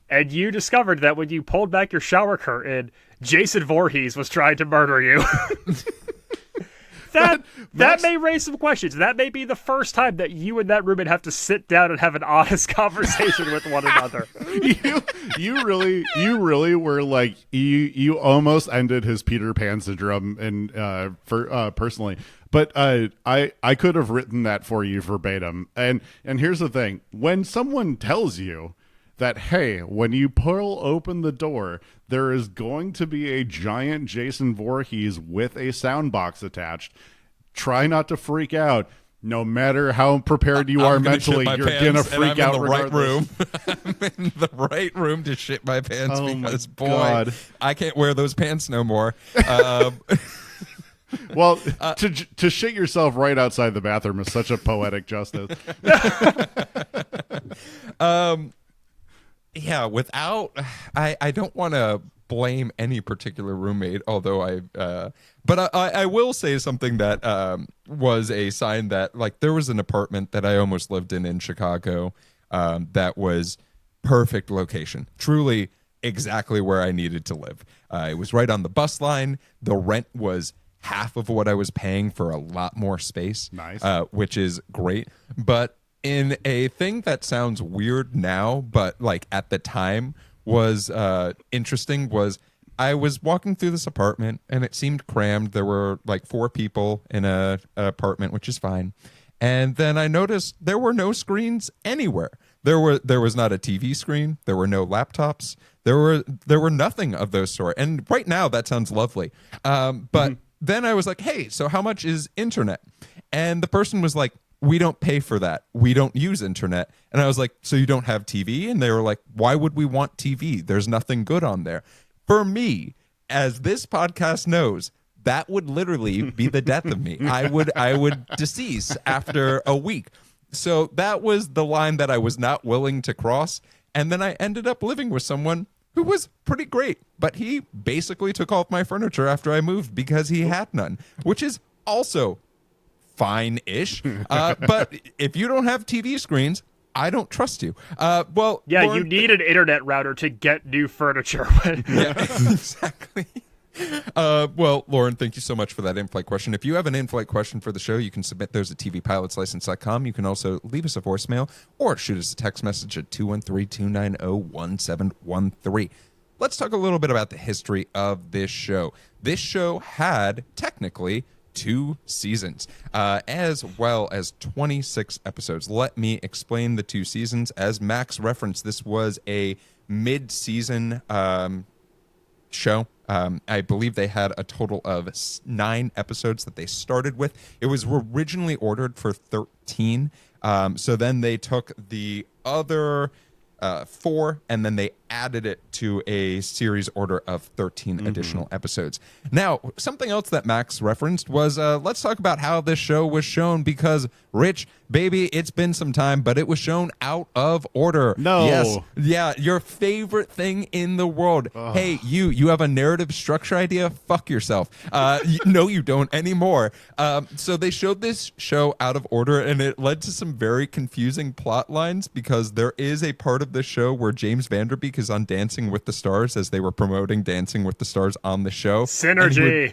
And you discovered that when you pulled back your shower curtain, Jason Voorhees was trying to murder you. That may raise some questions. That may be the first time that you and that roommate have to sit down and have an honest conversation with one another. You really were like you almost ended his Peter Pan syndrome and personally. But I could have written that for you verbatim. And here's the thing: when someone tells you that, hey, when you pull open the door, there is going to be a giant Jason Voorhees with a sound box attached, try not to freak out. No matter how prepared you are mentally, you're going to freak out regardless. I'm in the right room to shit my pants because, boy, God. I can't wear those pants no more. Well, to shit yourself right outside the bathroom is such a poetic justice. Yeah, I don't want to blame any particular roommate, although but I will say something that was a sign that, like, there was an apartment that I almost lived in Chicago that was perfect location, truly exactly where I needed to live. It was right on the bus line. The rent was half of what I was paying for a lot more space. Nice. Which is great. But in a thing that sounds weird now, but like at the time was interesting, was I was walking through this apartment and it seemed crammed. There were like 4 people in an apartment, which is fine. And then I noticed there were no screens anywhere. There was not a TV screen. There were no laptops. There were nothing of those sort. And right now that sounds lovely. But then I was like, hey, so how much is internet? And the person was like, we don't pay for that. We don't use internet. And I was like, so you don't have TV? And they were like, why would we want TV? There's nothing good on there. For me, as this podcast knows, that would literally be the death of me. I would decease after a week. So that was the line that I was not willing to cross. And then I ended up living with someone who was pretty great, but he basically took all of my furniture after I moved because he had none, which is also fine-ish. But if you don't have TV screens, I don't trust you. Well, yeah, Lauren, you need an internet router to get new furniture. Yeah, exactly. Well, Lauren, thank you so much for that in-flight question. If you have an in-flight question for the show, you can submit those at tvpilotslicense.com. You can also leave us a voicemail or shoot us a text message at 213-290-1713. Let's talk a little bit about the history of this show. This show had, technically, 2 seasons, as well as 26 episodes. Let me explain the 2 seasons. As Max referenced, this was a mid-season show. I believe they had a total of 9 episodes that they started with. It was originally ordered for 13. So then they took the other 4, and then they added it to a series order of 13 additional episodes. Now, something else that Max referenced was, let's talk about how this show was shown, because, Rich, baby, it's been some time, but it was shown out of order. No. Yes. Yeah, your favorite thing in the world. Hey, you have a narrative structure idea? Fuck yourself. No, you don't anymore. So they showed this show out of order, and it led to some very confusing plot lines, because there is a part of the show where James Van Der Beek is on Dancing with the Stars, as they were promoting Dancing with the Stars on the show. Synergy.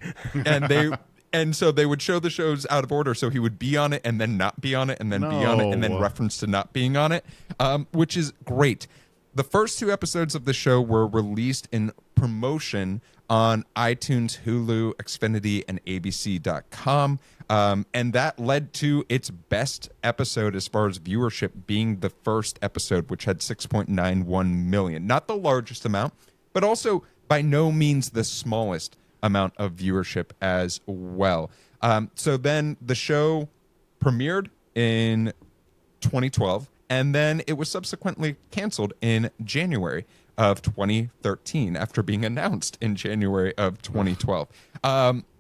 And so they would show the shows out of order, so he would be on it and then not be on it and then be on it and then reference to not being on it, which is great. The first 2 episodes of the show were released in promotion on iTunes, Hulu, Xfinity, and ABC.com. And that led to its best episode as far as viewership being the first episode, which had 6.91 million. Not the largest amount, but also by no means the smallest amount of viewership as well. So then the show premiered in 2012, and then it was subsequently canceled in January of 2013 after being announced in January of 2012.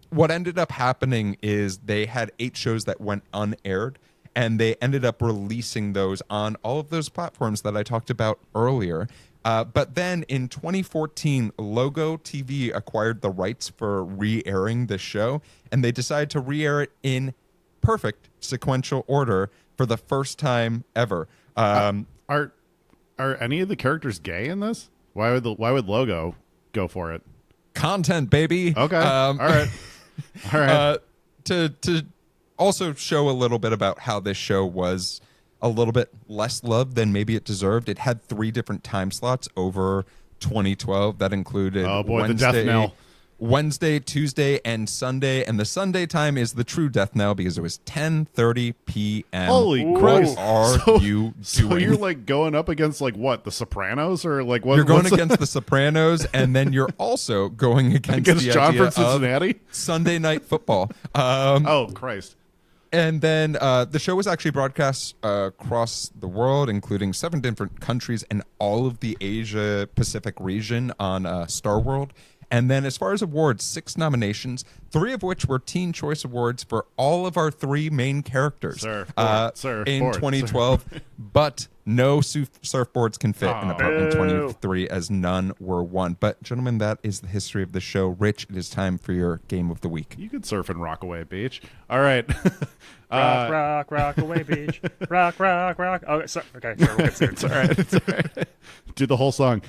What ended up happening is they had 8 shows that went unaired, and they ended up releasing those on all of those platforms that I talked about earlier. But then in 2014, Logo TV acquired the rights for re-airing the show, and they decided to re-air it in perfect sequential order for the first time ever. Are any of the characters gay in this? Why would Logo go for it? Content, baby. Okay. All right. All right. To also show a little bit about how this show was a little bit less loved than maybe it deserved. It had 3 different time slots over 2012 that included the death knell. Wednesday, Tuesday, and Sunday. And the Sunday time is the true death knell, because it was 10:30 p.m. Holy Christ. What are you doing? So you're like going up against like what, The Sopranos, or like what? You're going against The Sopranos, and then you're also going against the John idea from Cincinnati? of Sunday Night Football. Oh, Christ. And then the show was actually broadcast across the world, including 7 different countries and all of the Asia Pacific region on Star World. And then as far as awards, 6 nominations, 3 of which were Teen Choice Awards for all of our 3 main characters in 2012. But no surfboards can fit in Apartment 23, as none were won. But gentlemen, that is the history of the show. Rich, it is time for your game of the week. You could surf in Rockaway Beach. All right. Rock, Rockaway Beach. Rock, rock, rock. Oh, sorry. Okay, sure, we'll get to it. It's all right. It's all right. Do the whole song.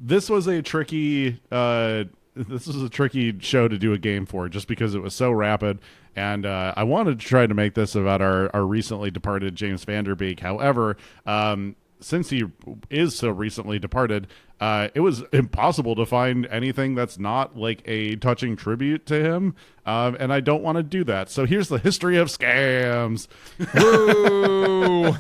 This was a tricky show to do a game for, just because it was so rapid, and I wanted to try to make this about our recently departed James Van Der Beek. However, since he is so recently departed, it was impossible to find anything that's not like a touching tribute to him, and I don't want to do that. So here's the history of scams. Woo!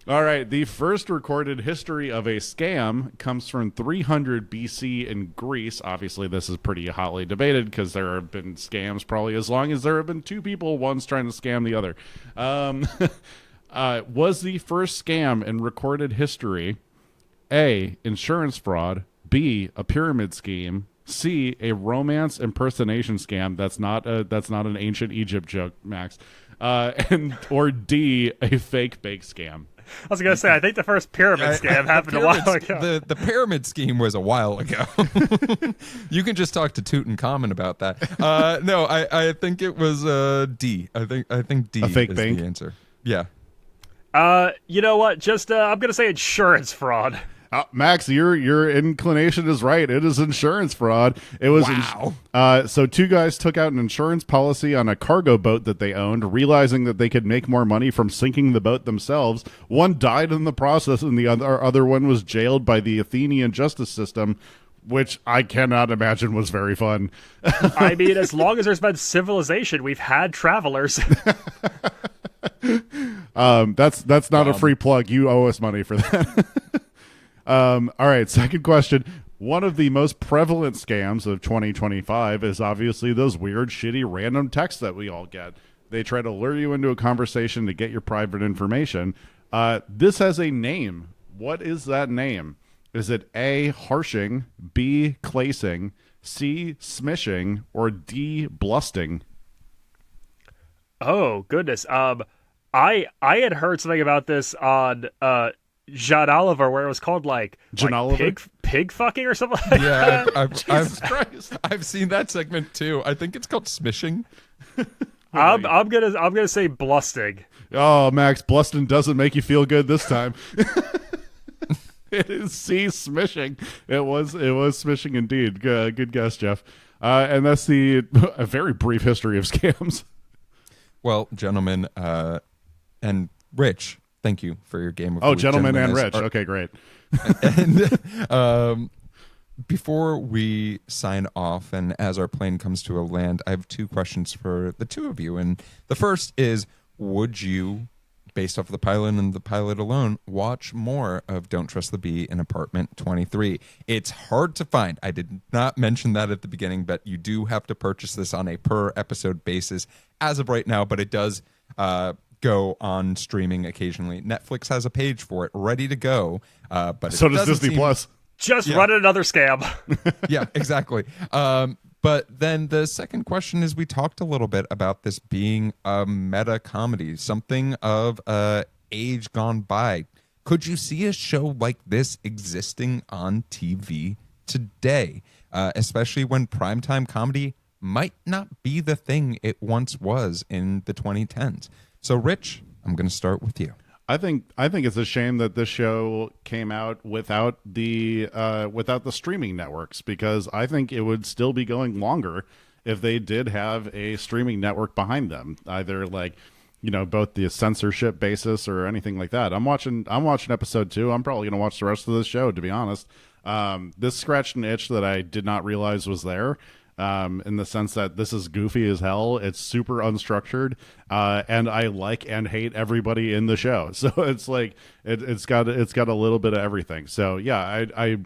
All right, the first recorded history of a scam comes from 300 BC in Greece. Obviously, this is pretty hotly debated, because there have been scams probably as long as there have been 2 people, one's trying to scam the other. Was the first scam in recorded history A, insurance fraud, B, a pyramid scheme, C, a romance impersonation scam? That's not an ancient Egypt joke, Max. Or D, a fake bake scam? I was going to say, I think the first pyramid scam happened a while ago. The pyramid scheme was a while ago. You can just talk to Tutankhamun about that. No, I think it was D. I think D a fake is bank? the answer. Yeah. You know what? Just I'm going to say insurance fraud. Max, your inclination is right. It is insurance fraud. It was wow. So 2 guys took out an insurance policy on a cargo boat that they owned, realizing that they could make more money from sinking the boat themselves. One died in the process, and the other one was jailed by the Athenian justice system. which I cannot imagine was very fun. I mean, as long as there's been civilization, we've had travelers. That's not a free plug. You owe us money for that. All right, second question. One of the most prevalent scams of 2025 is obviously those weird, shitty, random texts that we all get. They try to lure you into a conversation to get your private information. This has a name. What is that name? Is it A, harshing, B, clacing, C, smishing, or D, blusting? Oh, goodness. I had heard something about this on John Oliver, where it was called pig fucking or something like Yeah, that. I've seen that segment too. I think it's called smishing. I'm gonna say blusting. Oh, Max, blusting doesn't make you feel good this time. It is C, smishing. It was smishing indeed. Good guess, Jeff. And that's a very brief history of scams. Well, gentlemen, and Rich, thank you for your game of. Oh, gentlemen and Rich. Okay, great. And before we sign off, and as our plane comes to a land, I have two questions for the two of you. And the first is, would you, based off the pilot and the pilot alone, watch more of Don't Trust the Bee in Apartment 23? It's hard to find. I did not mention that at the beginning, but you do have to purchase this on a per episode basis as of right now, but it does go on streaming occasionally. Netflix has a page for it ready to go, but so does Disney Plus. Just run another scam. Yeah, exactly. But then the second question is, we talked a little bit about this being a meta comedy, something of age gone by. Could you see a show like this existing on TV today, especially when primetime comedy might not be the thing it once was in the 2010s? So, Rich, I'm going to start with you. I think it's a shame that this show came out without the streaming networks, because I think it would still be going longer if they did have a streaming network behind them, either both the censorship basis or anything like that. I'm watching episode 2. I'm probably going to watch the rest of this show, to be honest. This scratched an itch that I did not realize was there. In the sense that this is goofy as hell. It's super unstructured, and I like and hate everybody in the show. So it's like it's got a little bit of everything. So yeah, I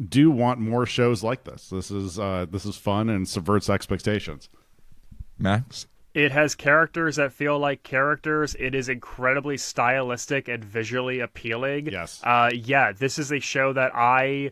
do want more shows like this. This is fun and subverts expectations. Max? It has characters that feel like characters. It is incredibly stylistic and visually appealing. Yes. Yeah, this is a show that I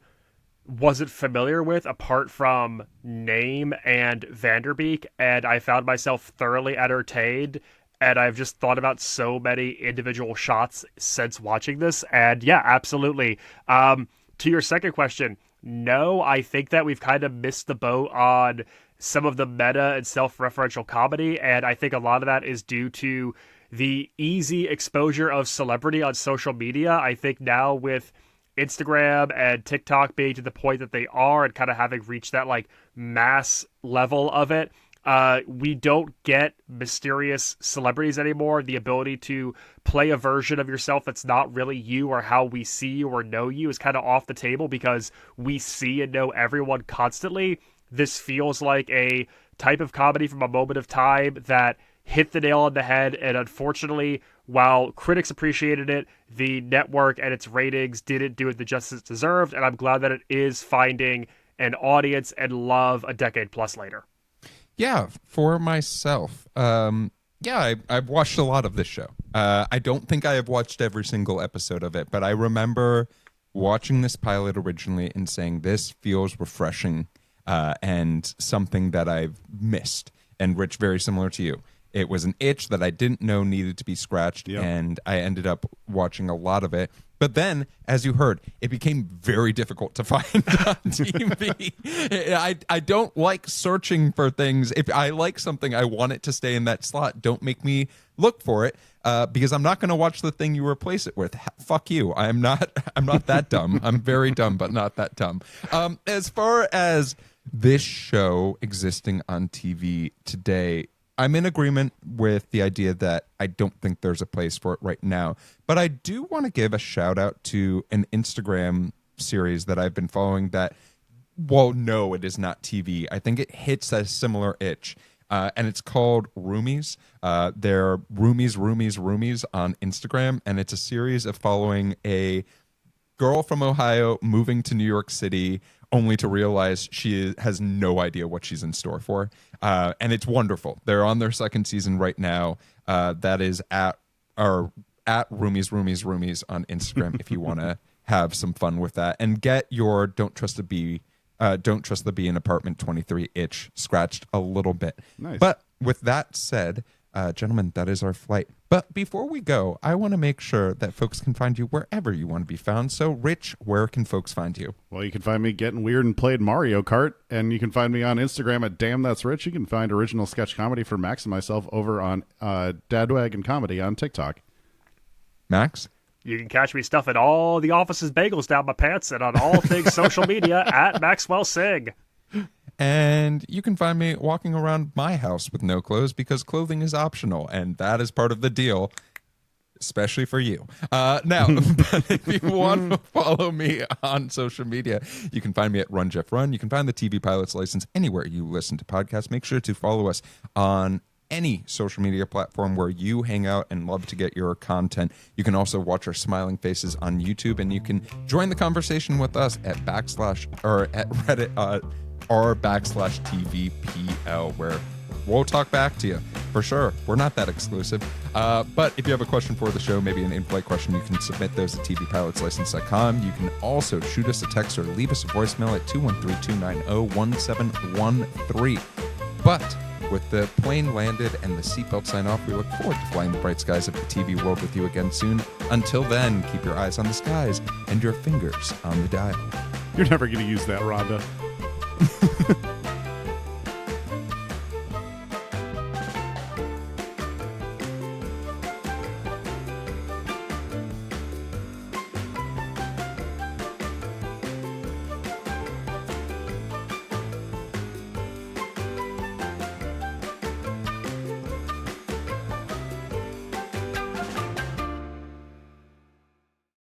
wasn't familiar with apart from name and Van Der Beek, and I found myself thoroughly entertained, and I've just thought about so many individual shots since watching this. And yeah, absolutely. To your second question, no, I think that we've kind of missed the boat on some of the meta and self-referential comedy, and I think a lot of that is due to the easy exposure of celebrity on social media. I think now with Instagram and TikTok being to the point that they are, and kind of having reached that mass level of it, we don't get mysterious celebrities anymore. The ability to play a version of yourself that's not really you or how we see you or know you is kind of off the table, because we see and know everyone constantly. This feels like a type of comedy from a moment of time that hit the nail on the head, and unfortunately, while critics appreciated it, the network and its ratings didn't do it the justice it deserved, and I'm glad that it is finding an audience and love a decade plus later. Yeah, for myself, I've watched a lot of this show. I don't think I have watched every single episode of it, but I remember watching this pilot originally and saying, this feels refreshing and something that I've missed. And Rich, very similar to you. It was an itch that I didn't know needed to be scratched, and I ended up watching a lot of it. But then, as you heard, it became very difficult to find on TV. I don't like searching for things. If I like something, I want it to stay in that slot. Don't make me look for it, because I'm not going to watch the thing you replace it with. Fuck you. I'm not that dumb. I'm very dumb, but not that dumb. As far as this show existing on TV today, I'm in agreement with the idea that I don't think there's a place for it right now. But I do want to give a shout out to an Instagram series that I've been following that Well, no, it is not TV. I think it hits a similar itch. And it's called Roomies. They're Roomies on Instagram. And it's a series of following a girl from Ohio moving to New York City only to realize she has no idea what she's in store for. And it's wonderful. They're on their second season right now. That is at Roomies on Instagram if you want to have some fun with that. And get your Don't Trust the Bee in Apartment 23 itch scratched a little bit. Nice. But with that said, gentlemen, that is our flight. But before we go, I want to make sure that folks can find you wherever you want to be found. So, Rich, where can folks find you? Well, you can find me getting weird and playing Mario Kart, and you can find me on Instagram at Damn That's Rich. You can find original sketch comedy for Max and myself over on Dadwagon Comedy on TikTok. Max? You can catch me stuffing all the office's bagels down my pants and on all things social media at Maxwell Sig. And you can find me walking around my house with no clothes because clothing is optional, and that is part of the deal, especially for you. Now, but if you want to follow me on social media, you can find me at Run Jeff Run. You can find the TV Pilot's License anywhere you listen to podcasts. Make sure to follow us on any social media platform where you hang out and love to get your content. You can also watch our smiling faces on YouTube, and you can join the conversation with us at Reddit r/TVPL, where we'll talk back to you for sure. We're not that exclusive. But if you have a question for the show, maybe an in-flight question, you can submit those at tvpilotslicense.com. You can also shoot us a text or leave us a voicemail at 213-290-1713. But with the plane landed and the seatbelt sign off, we look forward to flying the bright skies of the TV world with you again soon. Until then, keep your eyes on the skies and your fingers on the dial. You're never going to use that, Rhonda.